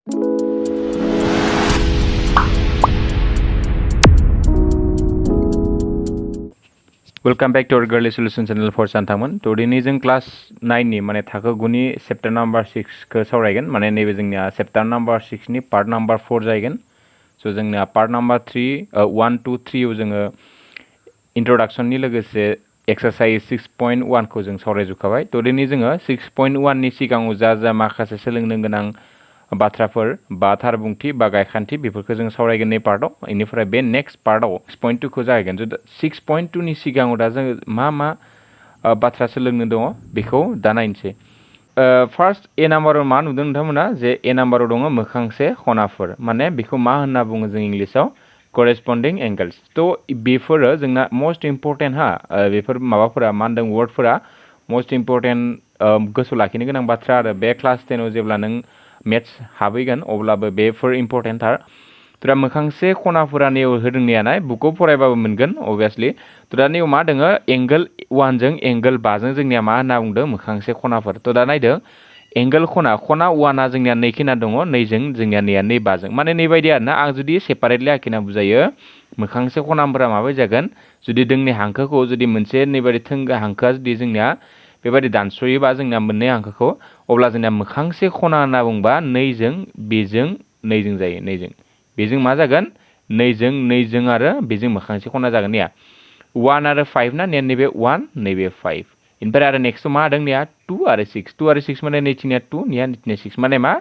Welcome back to our Gwrlwi Solution channel for Santamon. Today जों class 9 नि माने थाखो 9 नि chapter number 6 खौ सावरायगोन माने नैबे जोंनिया chapter number 6 नि part number 4 जायगोन. So जोंनिया part number 1 2 3 आव जोङो introduction नि लोगोसे exercise 6.1 खौ जों सावरायजुबखाबाय. Today जोङो 6.1 नि सिगाङाव जा माखासे सोलोंनो गोनां बाथ्राफोर बा थार बुंथि बा गायखान्थि बेफोरखौ जों सावरायगोन नै पार्टआव इनिफ्राय बे नेक्स्ट पार्टआव 6.2 खौ जागायगोन 6.2 नि सिगाङाव दा जों मा बाथ्रा सोलोंनो दङ बेखौ दा नायनोसै फार्स्ट ए नाम्बाराव मा नुदों नोंथांमोना जे ए नाम्बाराव दङ मोखांसे खनाफोर माने बेखौ मा होनना बुङो जों इंलिशाव करेस्पन्डिं एंगल्स तो बेफोरो जोंना मोस्ट इम्पोर्टेन्ट बेफोर माबाफोरा मा होनदों वर्डफोरा मोस्ट इम्पोर्टेन्ट गोसोआव लाखिनो गोनां बाथ्रा आरो बे क्लास 10 आव जेब्ला नों मेथ्स हाबैगोन अब्लाबो बेफोर इम्पोर्टेन्टथार दा मोखांसे खनाफोरा नेव होदोंनियानाय बुकआव फरायबाबो मोनगोन अबियासलि दा नेव मा दङ एंगल 1 जों एंगल 5 जों जोंनिया मा होनना बुंदों मोखांसे खनाफोर तो दा नायदो एंगल खना 1 आ जोंनिया 2 खिना दङ 2 जों जोंनिया नैया 2 5 जों माने नै बायदि आरोना आं जुदि सेपारेटलि आखिना बुजायो मोखांसे खनाफोरा माबायदि जागोन जुदि दोंनि हांखोखौ जुदि मोनसे नैबायदि थोंगो हांखोआ जुदि जोंनिया बेबायदि दानसयोबा जोंना मोननै हांखोखौ अब्ला जोंना मोखांसे खना होनना बुंबा 2 जों बेजों 2 जों जायो 2 जों बेजों मा जागोन 2 जों आरो बेजों मोखांसे खना जागोन निया 1 आरो 5 ना नैबे 1 नैबे 5 इनफ्राय आरो नेक्स्ट मा दं निया 2 आरो 6 माने नैथिंनिया 2 निया नैथिंनिया 6 माने मा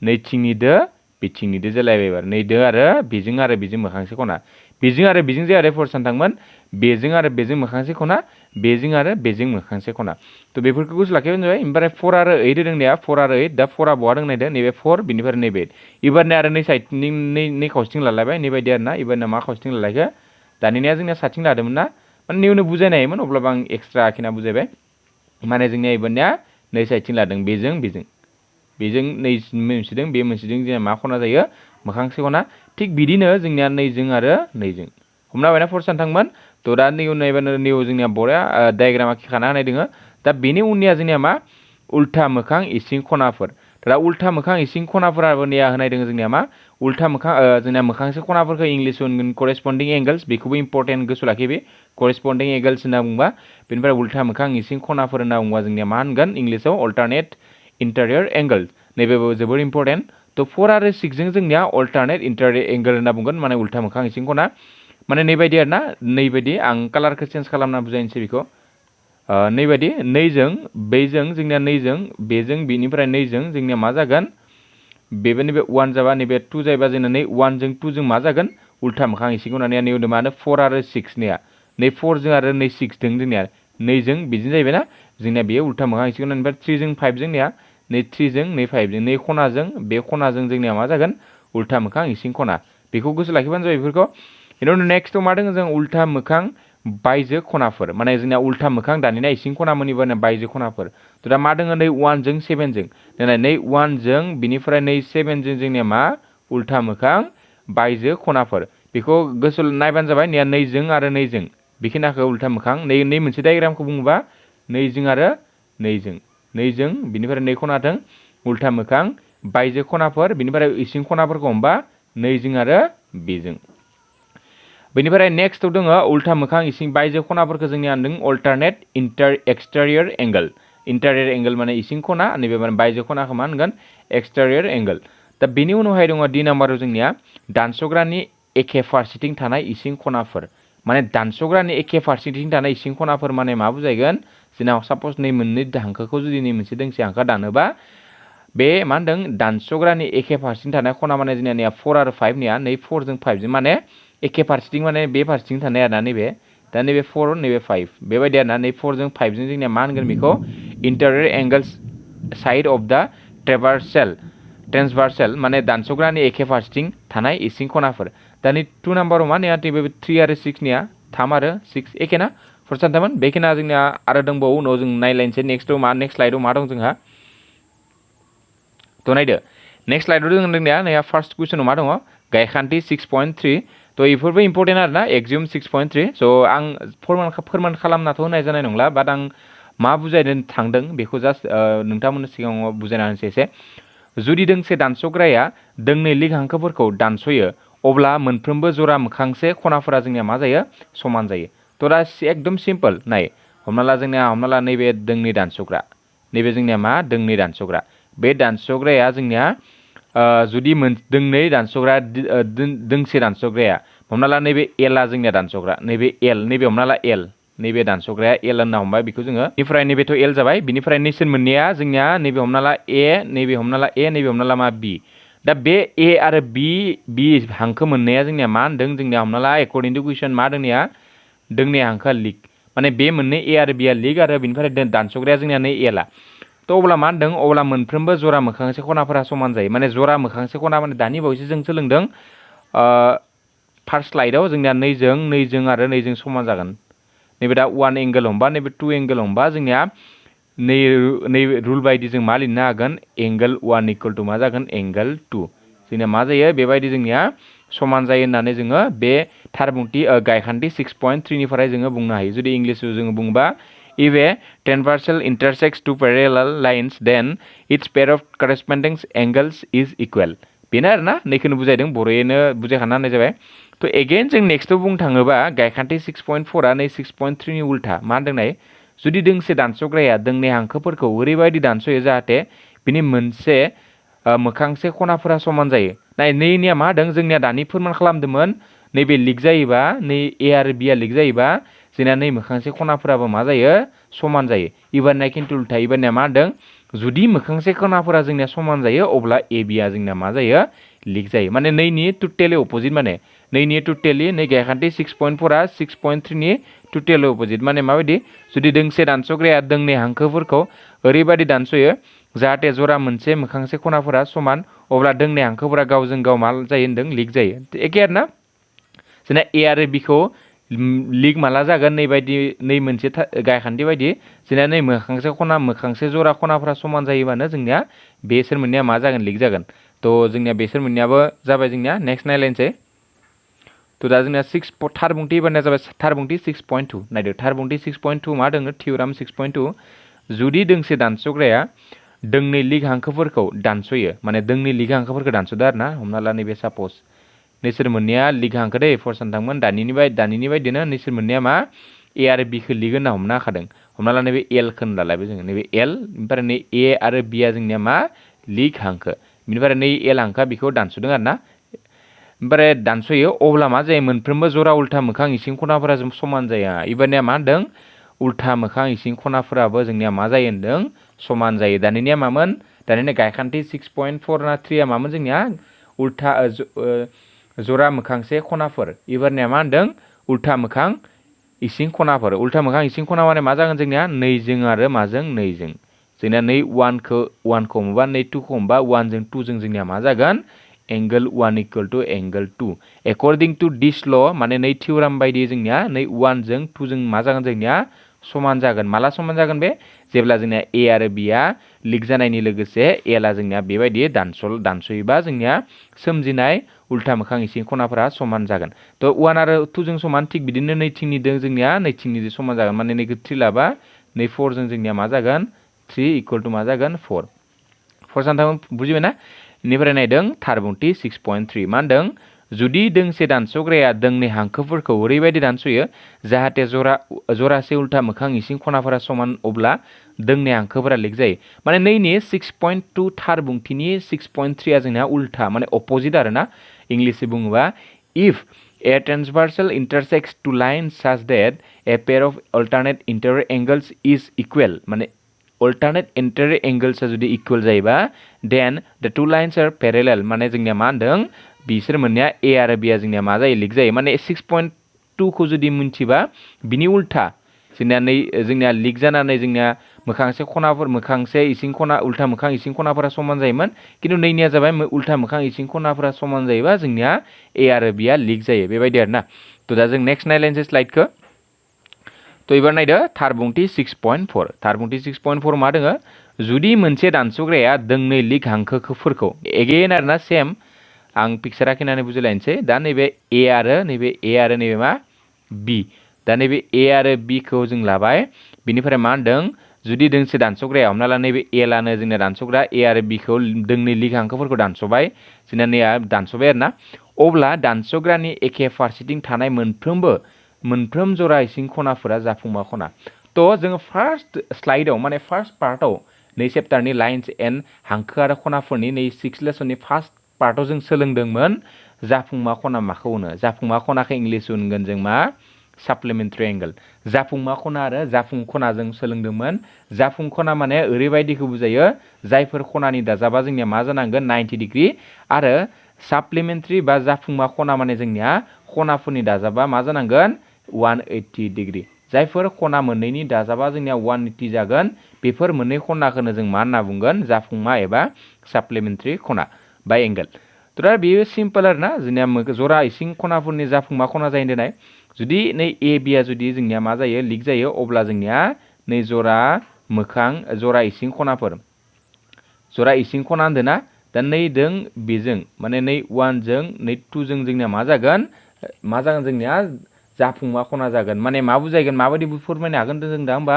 नैथिंनिदो बिथिंनिदो जालायबाय बार नैदो आरो बेजों मोखांसे खना बेजों आरो बेजों जाय आरो फरसान थांमोन बेजों आरो बेजों मोखांसे खना बेजों आरो बेजों मोखांसे खना तो बेफोरखौ गोसो लाखिबानो जाबाय ओमफ्राय 4 आरो 8 दोंनिया 4 आरो 8 दा 4 आ बहा दों नायदो नैबे 4 बिनिफ्राय नैबे 8 इबारनिया आरो नै साइडनि नै खावसेथिं लालायबाय नै बायदि आरोना इबारनिया मा खावसेथिं लालायखो दानिनिया जोंनिया साइडथिं लादोंमोन ना माने नेवनो बुजायनायमोन अब्लाबो आं एक्सट्रा आखिना बुजायबाय माने जोंनिया इबारनिया नै साइडथिं लादों बेजों नै मोनसेदों बे मोनसेदों जोंनिया मा खना जायो मोखांसे खना थिग बिदिनो जोंनिया 2 जों आरो 2 जों हमना लाबायना फरसान थांमोन तो दा नेव नायबानो नेव जोंनिया बरा डायग्राम आखिखाना होनाय दोङो दा बेनि उननिया जोंनिया मा उल्था मोखां इसिं खनाफोर दा उल्था मोखां इसिं खनाफोराबो नेया होनाय दोङो जोंनिया मा उल्था मोखां जोंनिया मोखांसे खनाफोरखौ इंलिश होनगोन करेस्पन्डिं एंगल्स बेखौबो इम्पोर्टेन्ट गोसो लाखि बे करेस्पन्डिं एंगल्स होनना बुंबा बेनिफ्राय उल्था मोखां इसिं खनाफोर होनना बुंबा जोंनिया मा होनगोन इंलिशाव अल्टारनेट इंटेरियर एंगल नैबेबो जोबोर इम्पोर्टेन्ट तो 4 आरो 6 जों जोंनिया अल्टारनेट इंटेरियर एंगल होनना बुंगोन माने उल्था मोखां इसिं खना माने नैबायदि आरोना नैबायदि आं कालारखौ चेन्ज खालामना बुजायनोसै बेखौ नैबायदि 2 जों बेजों जोंनिया 2 जों बेजों बेनिफ्राय 2 जों जोंनिया मा जागोन बेबो नैबे 1 जाबा नैबे 2 जायोबा जोंना 1 जों 2 जों मा जागोन उल्था मोखां इसिं खनानिया नेवदो मानो 4 आरो 6 निया नै 4 जों आरो नै 6 जों जोंनिया 2 जों बिदिनो जाहैबायना जोंनिया बेयो उल्था मोखां इसिं खना ओमफ्राय 3 जों 5 जों निया नै 3 जों नै 5 जों नै खनाजों बे खनाजों जोंनिया मा जागोन उल्था मोखां इसिं खना बेखौ गोसो लाखिबानो जाबाय बेफोरखौ इनि नेक्स्ट मा दङ जों उल्था मोखां बायजो खनाफोर माने जोंना उल्था मोखां दानिना इसिं खना मोनिबानो बायजो खनाफोर तो दा मा दङ नै 1 जों 7 जों नै 1 जों बिनिफ्राय नै 7 जों जोंनिया मा उल्था मोखां बायजो खनाफोर बेखौ गोसो नायबानो जाबाय निया 2 जों आरो 2 जों बेखिनाखौ उल्था मोखां नै मोनसे डायग्रामखौ बुङोबा 2 जों आरो 2 जों बिनिफ्राय 2 खनाथों उल्था मोखां बायजो खनाफोर बिनिफ्राय इसिं खनाफोरखौ हमबा 2 जों आरो बेजों बेनिफ्राय नेक्स्ट दङ उल्था मोखां इसिं बायजो खनाफोरखौ जोंनिया होनदों अल्टारनेट एक्सटेरियर एंगल माने इसिं खना नैबे माने बायजो खनाखौ मा होनगोन एक्सटेरियर एंगल दा बेनि उनावहाय दङ डी नाम्बाराव जोंनिया दानसग्रानि एखे फारसेथिं थानाय इसिं खनाफोर माने दानसग्रानि एखे फारसेथिं थानाय इसिं खनाफोर माने मा बुजायगोन जोंना सापस नै मोननै हांखोखौ जुदि नै मोनसे दोंसे हांखो दानोबा बे मा होनदों दानसग्रानि एखे फारसेथिं थानाय खना माने जोंनिया 4 आरो 5 निया नै 4 जों 5 जों माने एखे फारसेथिं माने बे फारसेथिं थानाय आरोना नैबे दा नैबे 4 नैबे 5 बेबायदि आरोना नै 4 जों 5 जों जोंनिया मा होनगोन बेखौ इंटेरियर एंगल्स साइड अफ द ट्रेन्सभार्सेल माने दानसग्रानि एखे फारसेथिं थानाय इसिं खनाफोर दा नै 2 नाम्बाराव मा नैया 3 आरो 6 निया 3 आरो 6 एखे ना फरसानथामोन बेखिना जोंनिया आरो दंबावो उनाव जों नायलायनोसै नेक्स्टआव मा नेक्स्ट स्लाइडआव मा दं जोंहा तो नायदो नेक्स्ट स्लाइडआव जोंनिया नैया फार्स्ट कुइसनाव मा दङ गायखान्थि 6.3 तो इफोरबो इम्पोर्टेन्ट आरोना एक्जिम 6.3 स' आं फोरमान खालामनाथ' होनाय जानाय नंला बाट आं मा बुजायनो थांदों बेखौ जास्ट नोंथांमोननि सिगाङाव बुजायना होनोसै एसे जुदि दोंसे दानस'ग्राया दोंनै लिग हांखोफोरखौ दानस'यो अब्ला मोनफ्रोमबो जरा मोखांसे खनाफोरा जोंनिया मा जायो समान जायो। थ' दा एकदम सिम्पल नाय हमना ला नैबे दोंनै दानस'ग्रा नैबे जोंनिया मा दोंनै दानस'ग्रा बे दानस'ग्राया जोंनिया जुदि दोंनै दानस'ग्रा दोंसे दानस'ग्राया हमना ला नैबे एलआ जोंनिया दानस'ग्रा नैबे एल नैबे हमना ला एल नैबे दानस'ग्राया एल होनना हमबाय बेखौ जोङो बेनिफ्राय नैबेथ' एल जाबाय बिनिफ्राय नैसोर मोननैया जोंनिया नैबे हमना ला ए नैबे हमना ला ए नैबे हमना ला मा बि दा बे ए आरो बि हांखो मोननाया जोंनिया मा होनदों जोंनिया हमना ला एकर्डिं टु कुइसन मा दोंनिया दोंनै हांखोआ लिग माने बे मोननै ए आरो बिआ लिग आरो बिनिफ्राय दानस'ग्राया जोंनिया नै एलआ थ' अब्ला मा होनदों अब्ला मोनफ्रोमबो जरा मोखांसे खनाफोरा समान जायो माने जरा मोखांसे खना माने दानि बावैसो जों सोलोंदों फार्स्ट स्लाइडआव जोंनिया नैजों आरो नैजों समान जागोन नैबे दा 1 एंगल हमबा नैबे 2 एंगल हमबा जोंनिया नै रुल बायदि जों मा लिरनो हागोन एंगल 1 इक्वल टु मा जागोन एंगल 2 जोंनिया मा जायो बेबायदि जोंनिया समान जायो होननानै जोङो बे थारबुंथि गायखान्थि 6.3 निफ्राय जोङो बुंनो हायो जुदि इंलिशआव जोङो बुंबा if a transversal intersects two parallel lines then its pair of corresponding angles is equal बेनो आरोना नैखौनो बुजायदों बर'यैनो बुजायखाना होनाय जाबाय थ' एगेन जों नेक्स्टआव बुंनो थाङोबा गायखान्थि 6.4 आ नै 6.3 नि उल्था मा होनदों नाय जुदि दोंसे दानस'ग्राया दोंनै हांखोफोरखौ ओरैबायदि दानस'यो जाहाथे बिनि मोनसे मोखांसे खनाफोरा समान जायो नाय नैनिया मा होदों जोंनिया दानि फोरमान खालामदोंमोन नैबे लिग जायोबा नै ए आरो बिआ लिग जायोबा जोंना नै मोखांसे खनाफोराबो मा जायो समान जायो इबारनिया खिन्थु उल्था इबारनिया मा होदों जुदि मोखांसे खनाफोरा जोंनिया समान जायो अब्ला ए बिआ जोंनिया मा जायो लिग जायो माने नैनि टटेलि अपोजिट माने नैनि टटेलि नै गायखान्थि 6.4 आ 6.3 नि टटेलि अपोजिट माने माबायदि जुदि दोंसे दानस'ग्राया दोंनै हांखोफोरखौ ओरैबायदि दानस'यो जाहाथे जरा मोनसे मोखांसे खनाफोरा समान अब्ला दोंनै हांखोफोरा गावजों गाव मा जायो होनदों लिग जायो एखे आरोना जोंना ए आरो बिखौ लिग माला जागोन नै मोनसे गायखान्थि बायदि जोंना नै मोखांसे जरा खनाफोरा समान जायोबानो जोंनिया बेसोर मोननैया मा जागोन लिग जागोन थ' जोंनिया बेसोर मोननैयाबो जाबाय जोंनिया नेक्स्ट नायलायनोसै थ' दा जोंनिया थारबुंथि एबारनिया जाबाय थारबुंथि 6.2 नायदो थारबुंथि 6.2 मा दङ थियराम 6.2 जुदि दोंसे दानस'ग्राया दोंनै लिग हांखोफोरखौ दानस'यो माने दोंनै लिग हांखोफोरखौ दानस'दो आरोना हमना ला नैबे सापस नैसोर मोननैया लिग हांखो दै फरसान थांमोन दानिनि बायदिनो नैसोर मोननैया मा ए आरो बिखौ लिग होनना हमना होखादों हमना ला नैबे एलखौ होनलालायबो जोङो नैबे एल ओमफ्राय नै ए आरो बिआ जोंनिया मा लिग हांखो बिनिफ्राय नै एल हांखोआ बेखौ दानस'दों आरोना ओमफ्राय दानस'यो अब्ला मा जायो मोनफ्रोमबो जरा उल्था मोखां इसिं खनाफोरा जों समान जाया इबारनिया मा होनदों उल्था मोखां इसिं खनाफोराबो जोंनिया मा जायो होनदों समान जायो दानिनिया मामोन दानिया गायखान्थि 6.4 ना 3 आ मामोन जोंनिया उल्था जरा मोखांसे खनाफोर इबारनिया मा होनदों उल्था मोखां इसिं खनाफोर उल्था मोखां इसिं खना माने मा जागोन जोंनिया नैजों आरो माजों नैजों जोंनिया नै 1खौ हमोबा नै 2खौ हमोबा 1 जों 2 जों जोंनिया मा जागोन angle 1 equal to angle 2 according to this law माने नै थियराम बायदि जोंनिया नै 1 जों 2 जों मा जागोन जोंनिया समान जागोन माला समान जागोन बे जेब्ला जोंनिया ए आरो बिआ लिग जानायनि लोगोसे एलआ जोंनिया बेबायदि दानस'योबा जोंनिया सोमजिनाय उल्था मोखां इसिं खनाफोरा समान जागोन थ' 1 आरो 2 जों समान थिग बिदिनो नैथिंनिजों जोंनिया नैथिंनिजों समान जागोन माने नैखौ 3 लाबा नै 4 जों जोंनिया मा जागोन 3 इक्वल टु मा जागोन 4 सानथाम बुजिबायना इनिफ्राय नायदों थारबुंथि 6.3 मा होनदों जुदि दोंसे दानस'ग्राया दोंनै हांखोफोरखौ ओरैबायदि दानस'यो जाहाथे जरासे उल्था मोखां इसिं खनाफोरा समान अब्ला दोंनै हांखोफोरा लिग जायो माने नैनि 6.2 थारबुंथिनि 6.3 आ जोंना उल्था माने अपोजिट आरोना इंलिशै बुङोबा if a transversal intersects two lines such that a pair of alternate interior angles is equal माने alternate interior angles जुदि equal जायोबा then the two lines are parallel माने जोंनिया मा होनदों बिसोर मोननैया ए आरो बिआ जोंनिया मा जायो लिग जायो माने 6.2 खौ जुदि मिथिबा बिनि उल्था जोंनिया लिग जानानै जोंनिया मोखांसे इसिं खना उल्था मोखां इसिं खनाफोरा समान जायोमोन खिन्थु नैनिया जाबाय उल्था मोखां इसिं खनाफोरा समान जायोबा जोंनिया ए आरो बिआ लिग जायो बेबायदि आरोना थ' दा जों नेक्स्ट नायलायनोसै स्लाइडखौ थ' एबार नायदो थारबुंथि 6.4 थारबुंथि 6.4 मा दोङो जुदि मोनसे दानस'ग्राया दोंनै लिग हांखोफोरखौ एगेन आरोना सेम आं पिक्सार आखिनानै बुजिलायनोसै दा नैबे ए आरो नैबे मा बि दा नैबे ए आरो बि खौ जों लाबाय बिनिफ्राय मा होनदों जुदि दोंसे दानस'ग्राया हमना ला नैबे ए लानो जोंना दानस'ग्रा ए आरो बि खौ दोंनै लिग हांखोफोरखौ दानस'बाय जोंना नैया दानस'बाय आरोना अब्ला दानस'ग्रानि एखे फारसेथिं थानाय मोनफ्रोम जरा इसिं खनाफोरा जाफुंमा खना थ' जोङो फार्स्ट स्लाइडआव माने फार्स्ट पार्टआव नै चेप्टारनि लाइन्स एन्ड हांखो आरो खनाफोरनि नै 6 लेसननि फार्स्ट पार्टआव जों सोलोंदोंमोन जाफुंमा खना माखौ होनो जाफुंमा खनाखौ इंलिश होनगोन जों मा साप्लिमेन्टारि एंगल जाफुंमा खना आरो जाफुं खना जों सोलोंदोंमोन जाफुं खना माने ओरैबायदिखौ बुजायो जायफोर खनानि दाजाबा जोंनिया मा जानांगोन 90 डिग्री आरो साप्लिमेन्टारि बा जाफुंमा खना माने जोंनिया खनाफोरनि दाजाबा मा जानांगोन 180 डिग्री जायफोर खना मोननैनि दाजाबा जोंनिया 180 जागोन बेफोर मोननै खनाखौनो जों मा होनना बुंगोन जाफुंमा एबा साप्लिमेन्टारि खना बा एंगल थ' दा बेयो सिम्पल आरोना जोंनिया जरा इसिं खनाफोरनि जाफुंमा खना जायो देनाय जुदि नै ए बिया जुदि जोंनिया मा जायो लिक जायो अब्ला जोंनिया नै जरा मोखां जरा इसिं खनाफोर जरा इसिं खना होनदोंना दा नै दों बेजों माने नै 1 जों नै 2 जों जोंनिया मा जागोन जोंनिया जाफुंमा खना जागोन माने मा बुजायगोन माबायदि फोरमायनो हागोन जों दा होमबा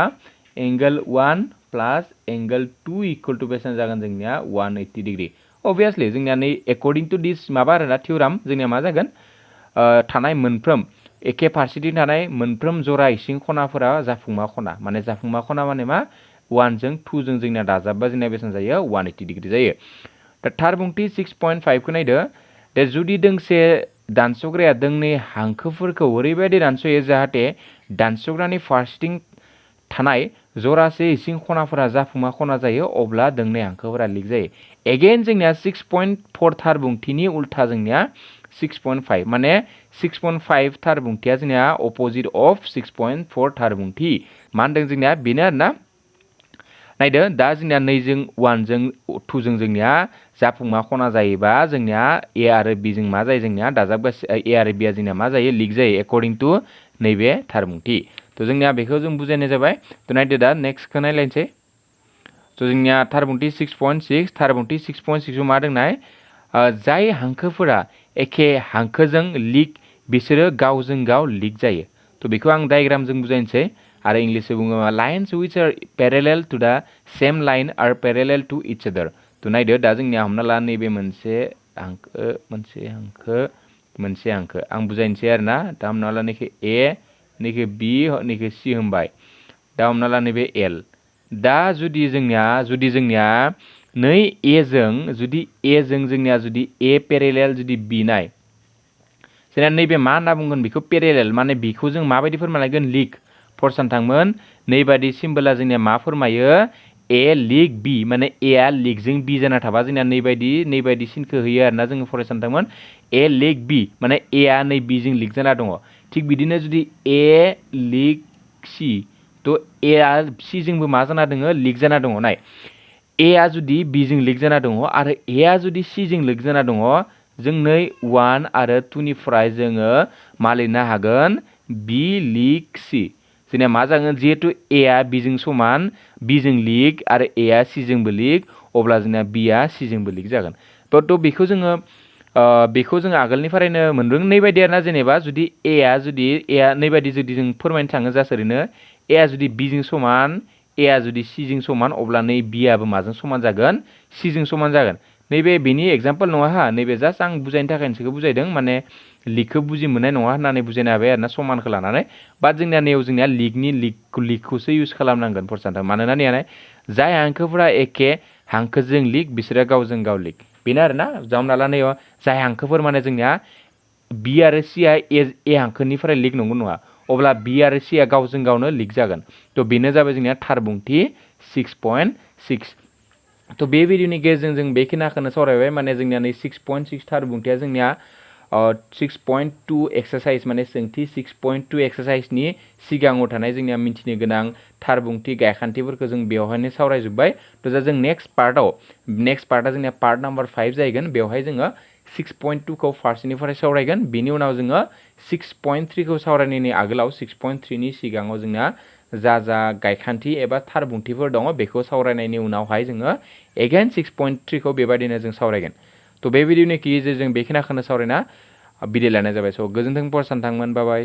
angle 1 plus angle 2 equal to बेसेबां जागोन जोंनिया 180 डिग्री obviously जोंनिया नै according to this माबा आरोना थियराम जोंनिया मा जागोन थानाय मोनफ्रोम एखे फारसेथिं थानाय मोनफ्रोम जरा इसिं खनाफोरा जाफुंमा खना माने मा 1 जों 2 जों जोंनिया दाजाबबा जोंनिया बेसेबां जायो 180 डिग्री जायो दा थार बुंथि 6.5 खौ नायदो दा जुदि दोंसे दानस'ग्राया दोंनै हांखोफोरखौ ओरैबायदि दानस'यो जाहाथे दानस'ग्रानि फारसेथिं थानाय जरासे इसिं खनाफोरा जाफुंमा खना जायो अब्ला दोंनै हांखोफोरा लिक जायो एगेन जोंनिया 6.4 थार बुंथिनि उल्था जोंनिया 6.5 माने 6.5 थार बुंथिया जोंनिया अपोजिट अफ 6.4 थार बुंथि मा होनदों जोंनिया बेनो आरोना नायदो दा जोंनिया 2 जों 1 जों 2 जों जोंनिया जाफुंमा खना जायोबा जोंनिया ए आरो बि जों मा जायो जोंनिया दाजाबगासिनो ए आरो बिया जोंनिया मा जायो लिक जायो एकर्डिं टु नैबे थार बुंथि थ' जोंनिया बेखौ जों बुजायनाय जाबाय थ' नायदो दा नेक्स्टखौ नायलायनोसै थ' जोंनिया थार बुंथि 6.6 थार बुंथि 6.6 मा दोंनाय जाय हांखोफोरा एखे हांखोजों लिक बिसोरो गावजों गाव लिक जायो थ' बेखौ आं डायग्रामजों बुजायनोसै आरो इंलिशआव बुङो lines which are parallel to the same line are parallel to each other थ' नायदो दा जोंनिया हमना ला नैबे मोनसे हांखो आं बुजायनोसै आरोना दा हमना ला नैखो ए नैखो बि नैखो सि होनबाय दा हमना ला नैबे एल दा जुदि जोंनिया नै ए जों जोंनिया जुदि ए पेरेलेल जुदि बि नाय जोंना नैबे मा होनना बुंगोन बेखौ पेरेलेल माने बिखौ जों माबायदि फोरमायगोन लिक फरसान थांमोन नैबादि सिम्बोला जोंनिया मा फोरमायो ए लिक बि माने ए आ लिकजों बि जाना थाबा जोंनिया नैबायदि सिनखौ होयो आरोना जोङो फरायसान थांमोन ए लिक बि माने ए आ नै बि जों लिक जाना दङ थिग बिदिनो जुदि ए लिक सि थ' ए आ सि जोंबो मा जाना दङ लिक जाना दङ नाय ए आ जुदि बि जों लिक जाना दङ आरो ए आ जुदि सि जों लिक जाना दङ जों नै 1 आरो 2 निफ्राय जोङो मा लिरनो हागोन बि लिक सि जोंनिया मा जागोन जिहेतु ए आ बिजों समान बिजों लिक आरो ए आ सि जोंबो लिक अब्ला जोंना बि आ सि जोंबो लिक जागोन थ' बेखौ जोङो आगोलनिफ्रायनो मोनदों नैबायदि आरोना जेनेबा जुदि ए आ नैबायदि जुदि जों फोरमायनो थाङो जास्ट ओरैनो ए आ जुदि बिजों समान ए आ जुदि सि जों समान अब्ला नै बि आबो माजों समान जागोन सि जों समान जागोन नैबे बेनि एग्जाम्पल नङा हा नैबे जास्ट आं बुजायनो थाखाय नोंसोरखौ बुजायदों माने लिकखौ बुजि मोननाय नङा होननानै बुजायनो हाबाय आरोना समानखौ लानानै बाट जोंनिया नैयाव जोंनिया लिकखौसो इउज खालामनांगोन फरसान्था मानोना नैया जाय हांखोफोरा एखे हांखोजों लिक बिसोरो गावजों गाव लिक बेनो आरोना हमना ला नैयाव जाय हांखोफोर माने जोंनिया बि आरो सि आ ए हांखोनिफ्राय लिक नंगौ नङा अब्ला बि आरो सि आ गावजों गावनो लिक जागोन थ' बेनो जाबाय जोंनिया थार बुंथि 6.6 थ' बे भिडिअनि गेजेरजों जों बेखिनिखौनो सावरायबाय माने जोंनिया नै 6.6 थार बुंथिया जोंनिया 6.2 एक्सारसाइज माने सोंथि 6.2 एक्सारसाइजनि सिगाङाव थानाय जोंनिया मिथिनो गोनां थार बुंथि गायखान्थिफोरखौ जों बेवहायनो सावरायजोब्बाय थ' दा जों नेक्स्ट पार्टआ जोंनिया पार्ट नाम्बार 5 जाहैगोन बेवहाय जोङो 6.2 खौ फार्स्टनिफ्राय सावरायगोन बेनि उनाव जोङो 6.3 खौ सावरायनायनि आगोलाव 6.3 नि सिगाङाव जोंना जा गायखान्थि एबा थार बुंथिफोर दङ बेखौ सावरायनायनि उनावहाय जोङो एगेन 6.3 खौ बेबायदिनो जों सावरायगोन थ' बे भिडिअनि गेजेरजों बेखिनिखौनो सावरायना बिदाय लानाय जाबाय स' गोजोन्थों फरायसान थांमोन बाय